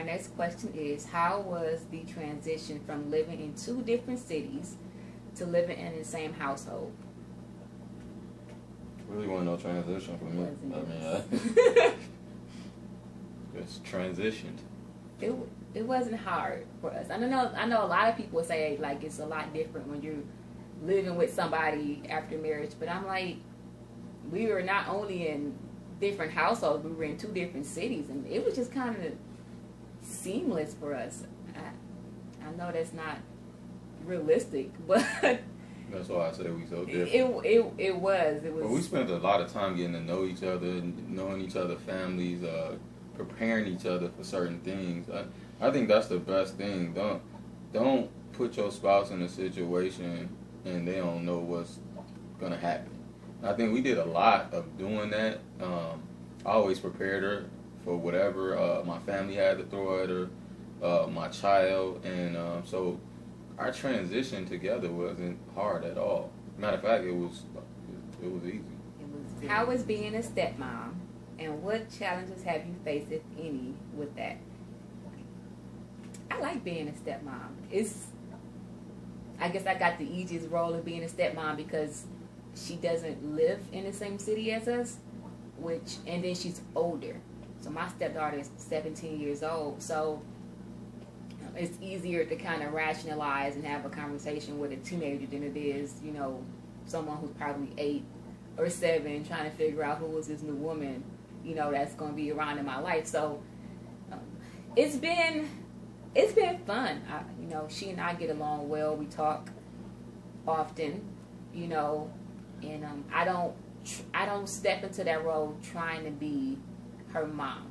our next question is, how was the transition from living in two different cities to living in the same household? Really wasn't no transition for me. It's transitioned. It wasn't hard for us. I know a lot of people say like it's a lot different when you're living with somebody after marriage, but I'm like, we were not only in different households, we were in two different cities, and it was just kind of seamless for us. I know that's not realistic, but that's why I say we so different. It was. Well, we spent a lot of time getting to know each other, knowing each other's families, preparing each other for certain things. I think that's the best thing. Don't put your spouse in a situation and they don't know what's gonna happen. I think we did a lot of doing that. I always prepared her for whatever my family had to throw at her, my child, and so our transition together wasn't hard at all. Matter of fact, it was easy. How was being a stepmom, and what challenges have you faced, if any, with that? I like being a stepmom. I guess I got the easiest role of being a stepmom because she doesn't live in the same city as us, and then she's older. So my stepdaughter is 17 years old, so it's easier to kind of rationalize and have a conversation with a teenager than it is, someone who's probably 8 or 7 trying to figure out who is this new woman, that's going to be around in my life. So it's been fun. She and I get along well. We talk often, and I don't step into that role trying to be her mom.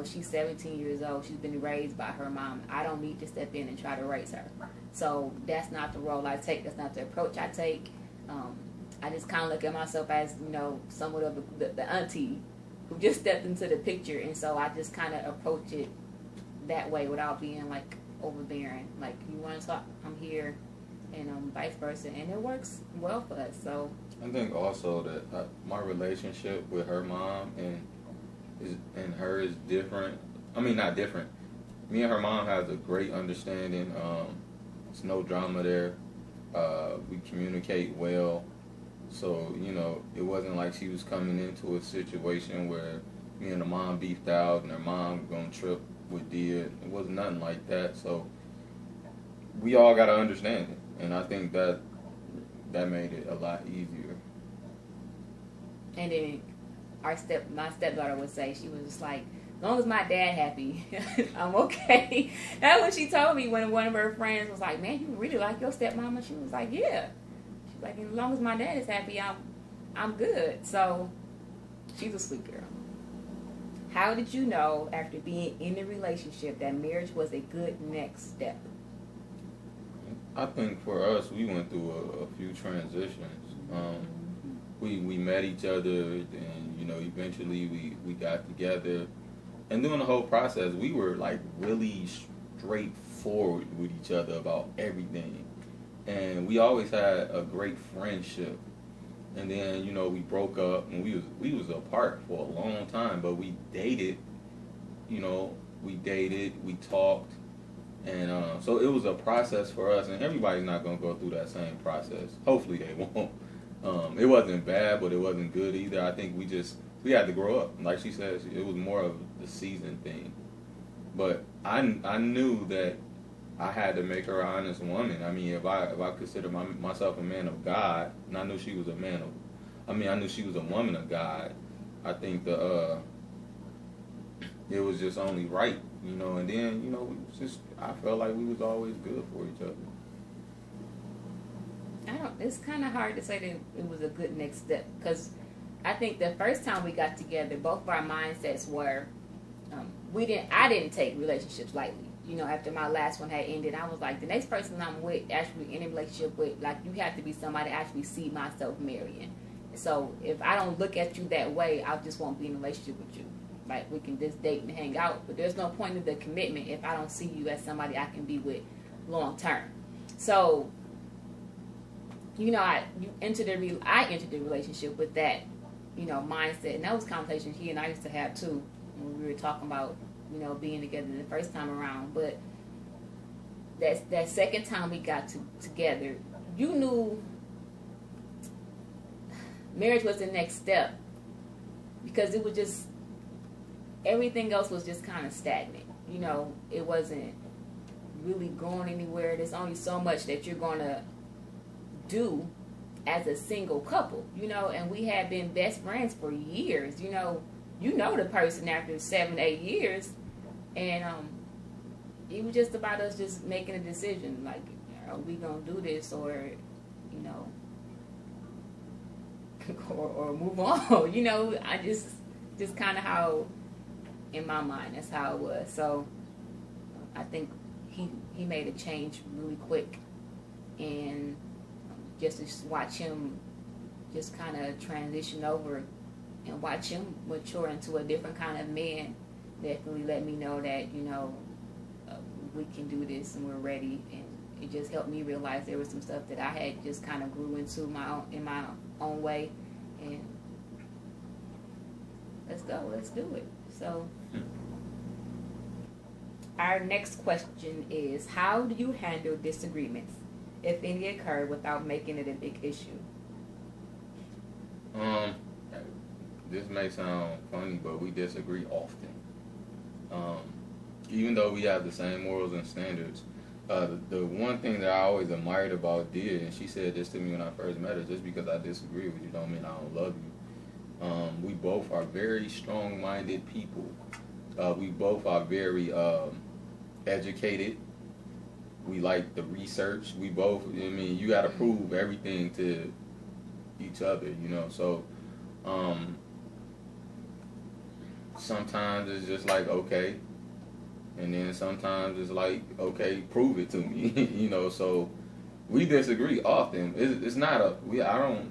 She's 17 years old. She's been raised by her mom. I don't need to step in and try to raise her. So that's not the role I take. That's not the approach I take. I just kind of look at myself as, somewhat of the auntie who just stepped into the picture. And so I just kind of approach it that way without being, like, overbearing. Like, you want to talk? I'm here. And vice versa. And it works well for us. So I think also that my relationship with her mom and her is different. I mean, not different. Me and her mom has a great understanding. There's no drama there. We communicate well. So, it wasn't like she was coming into a situation where me and the mom beefed out and her mom going to trip with Dia. It wasn't nothing like that. So we all got to understand it. And I think that made it a lot easier. And then my stepdaughter would say, she was just like, as long as my dad happy, I'm okay. That's what she told me when one of her friends was like, man, you really like your stepmama? She was like, yeah. She's like, as long as my dad is happy, I'm good. So she's a sweet girl. How did you know after being in a relationship that marriage was a good next step? I think for us, we went through a few transitions. We met each other, and eventually we got together. And during the whole process, we were like really straightforward with each other about everything, and we always had a great friendship. And then we broke up, and we was apart for a long time, but we dated. We talked. And so it was a process for us, and everybody's not going to go through that same process. Hopefully they won't. It wasn't bad, but it wasn't good either. I think we had to grow up. Like she said, it was more of the season thing. But I knew that I had to make her an honest woman. I mean, if I consider myself a man of God, and I knew she was I knew she was a woman of God, I think it was just only right, and then, I felt like we was always good for each other. It's kind of hard to say that it was a good next step, because I think the first time we got together, both of our mindsets were, I didn't take relationships lightly. After my last one had ended, I was like, the next person I'm with, actually in a relationship with, like, you have to be somebody I actually see myself marrying. So if I don't look at you that way, I just won't be in a relationship with you. Like, we can just date and hang out, but there's no point in the commitment if I don't see you as somebody I can be with long term. So, I entered the relationship with that, mindset, and that was conversations he and I used to have too when we were talking about being together the first time around. But that second time we got together, you knew marriage was the next step, because it was just, everything else was just kind of stagnant. It wasn't really going anywhere. There's only so much that you're going to do as a single couple, and we had been best friends for years. You know the person after 7-8 years, and it was just about us just making a decision, like, are we gonna do this, or or move on. I just kind of how, in my mind, that's how it was. So I think he made a change really quick, and just to watch him just kind of transition over and watch him mature into a different kind of man definitely let me know that we can do this and we're ready. And it just helped me realize there was some stuff that I had just kind of grew into in my own way, and let's do it. So our next question is, how do you handle disagreements, if any occur, without making it a big issue? This may sound funny, but we disagree often. Even though we have the same morals and standards, the one thing that I always admired about Dia, and she said this to me when I first met her, just because I disagree with you don't mean I don't love you. We both are very strong-minded people. We both are very educated. We like the research. We both, you got to prove everything to each other, so sometimes it's just like, okay, and then sometimes it's like, okay, prove it to me. So we disagree often. It's not I don't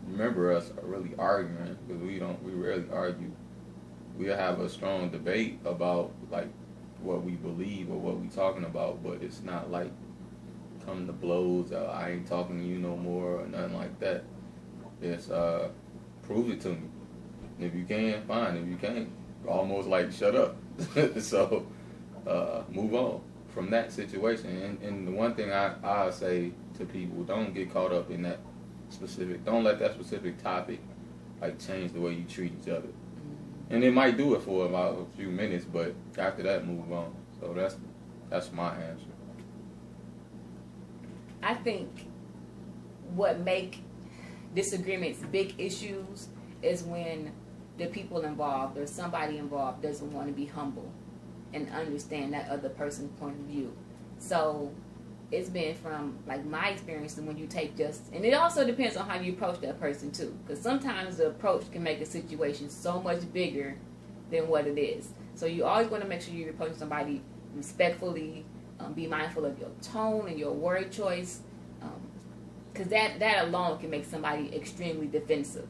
remember us really arguing, because we rarely argue. We have a strong debate about like what we believe or what we talking about, but it's not like come to blows, I ain't talking to you no more, or nothing like that. It's prove it to me. If you can, fine. If you can't, almost like shut up. So move on from that situation. And the one thing I say to people, don't get caught up in that specific, don't let that specific topic like change the way you treat each other. And it might do it for about a few minutes, but after that, move on. So that's my answer. I think what make disagreements big issues is when the people involved or somebody involved doesn't want to be humble and understand that other person's point of view. So it's been from like my experience, and when you take and it also depends on how you approach that person too, because sometimes the approach can make a situation so much bigger than what it is. So you always want to make sure you're approaching somebody respectfully. Be mindful of your tone and your word choice, because that alone can make somebody extremely defensive.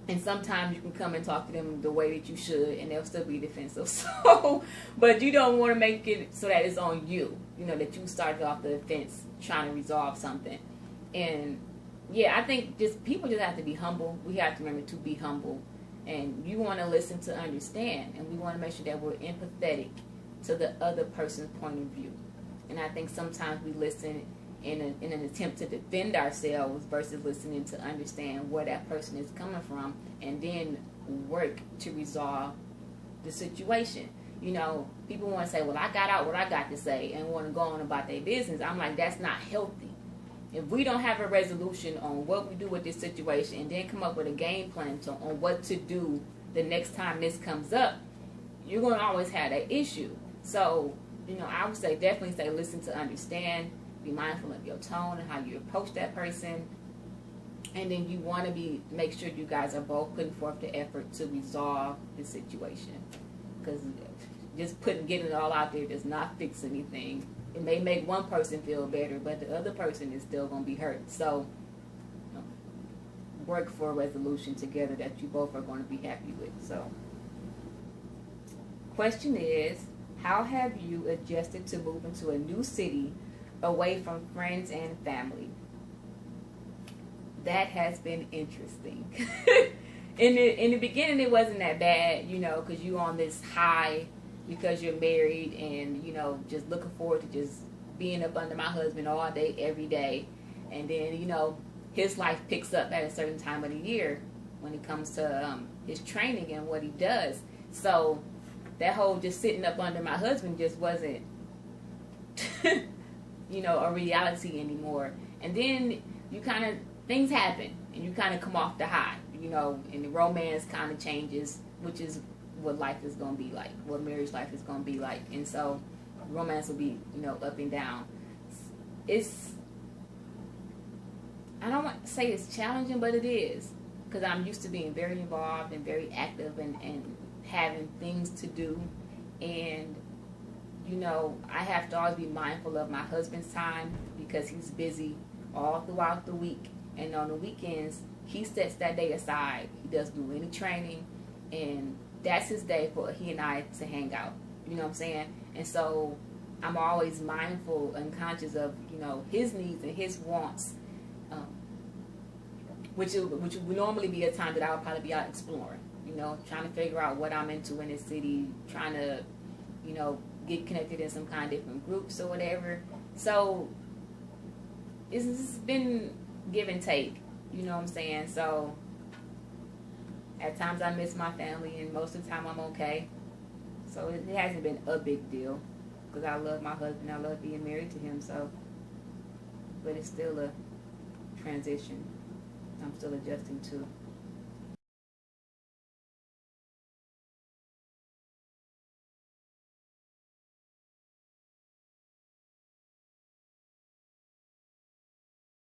And sometimes you can come and talk to them the way that you should, and they'll still be defensive. So, but you don't want to make it so that it's on you. That you started off the offense trying to resolve something. And yeah, I think people just have to be humble. We have to remember to be humble, and you want to listen to understand, and we want to make sure that we're empathetic to the other person's point of view. And I think sometimes we listen in an attempt to defend ourselves versus listening to understand where that person is coming from, and then work to resolve the situation. People want to say, well, I got out what I got to say, and want to go on about their business. I'm like, that's not healthy. If we don't have a resolution on what we do with this situation, and then come up with a game plan on what to do the next time this comes up, you're going to always have that issue. So, I would definitely say listen to understand, be mindful of your tone and how you approach that person. And then you want to make sure you guys are both putting forth the effort to resolve the situation. Because just getting it all out there does not fix anything. It may make one person feel better, but the other person is still going to be hurt. So, work for a resolution together that you both are going to be happy with. So, question is, how have you adjusted to move into a new city away from friends and family? That has been interesting. In the beginning, it wasn't that bad, because you're on this high, because you're married and, you know, just looking forward to just being up under my husband all day, every day. And then, you know, his life picks up at a certain time of the year when it comes to his training and what he does. So that whole just sitting up under my husband just wasn't, you know, a reality anymore. And then you kind of, things happen and you kind of come off the high, you know, and the romance kind of changes, which is what life is going to be like, what marriage life is going to be like. And so romance will be, you know, up and down. It's, I don't want to say it's challenging, but it is, because I'm used to being very involved and very active and having things to do. And, you know, I have to always be mindful of my husband's time because he's busy all throughout the week. And on the weekends, he sets that day aside. He doesn't do any training, and that's his day for he and I to hang out. You know what I'm saying? And so I'm always mindful and conscious of, you know, his needs and his wants, which would normally be a time that I would probably be out exploring, you know, trying to figure out what I'm into in the city, trying to, you know, get connected in some kind of different groups or whatever. So it's been give and take, you know what I'm saying? So at times I miss my family, and most of the time I'm okay. So it hasn't been a big deal because I love my husband. I love being married to him. So, but it's still a transition I'm still adjusting to.